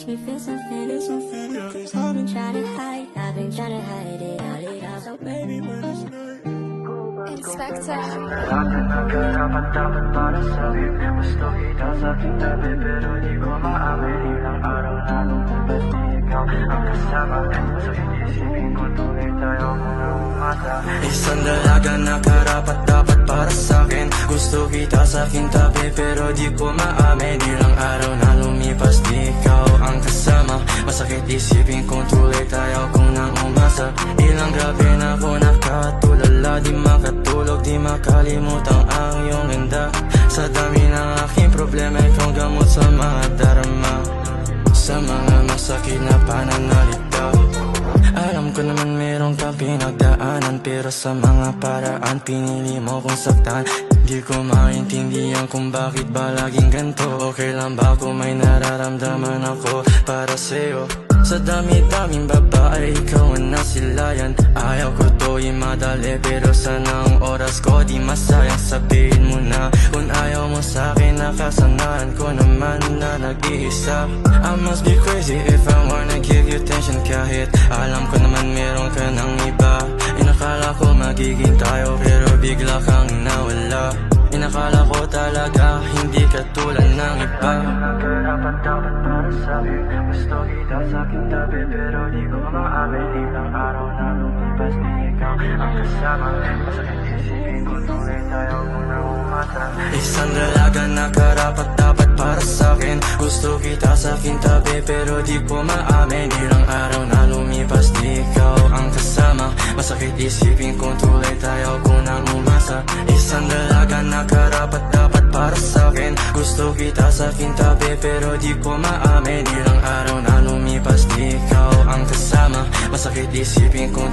makes me feel something. I've been trying to hide, I've been trying to hide it all. So baby, when it's night, Inspector. Lahat na nagkarapat dapat para sa'kin. Gusto kita sa aking tabi pero di ko maamin. Ilang araw na lumabas di ikaw ang kasama. Masakit isipin ko tuloy tayo kung umasa. Isang dalaga na karapat dapat para sa'kin. Gusto kita sa aking tabi pero di ko maamin. Ilang araw na lumipas di ikaw ang kasama. Masakit isipin kung tuloy tayo kung nang umasa. Ilang gabi na ako nakatulala, di makatulog, di makalimutan ang iyong ganda. Sa dami ng aking problema, ikaw gamot sa mga darama, sa mga masakit na pananalita. Alam ko naman meron kang pinagdaanan, pero sa mga paraan pinili mo kong saktan. Di ko maintindihan kung bakit ba laging ganito. Okay lang ba kung may nararamdaman ako para sa'yo? Sa dami-daming babae, ikaw ang nasilayan. Ayaw ko to imadali, pero sana ang oras ko di masayang. Sabihin mo na kung ayaw mo sa'kin, nakasanayan ko naman na nag-iisa. I must be crazy if I wanna give you attention, kahit alam ko naman meron ka ng iba. Inakala ko magiging tayo pero bigla kang nawala. Inakala ko talaga hindi ka tulad ng iba. Nagkarapat dapat para sa'kin. Gusto kita sa aking tabi pero di ko maamin. Ilang araw na lumipas di ikaw ang kasama. Masakit isipin ko tuloy tayo kung umasa. Isang dalaga na karapat dapat para sa'kin. Gusto kita sa aking tabi pero di ko maamin. Ilang araw na lumipas di ikaw ang kasama. Masakit isipin kung tuloy tayo kung nang umasa. Isang dalaga na karapat dapat para sa'kin. Gusto kita sa aking tabi pero di ko maamin. Ilang araw na lumipas di ikaw ang kasama. Masakit isipin kung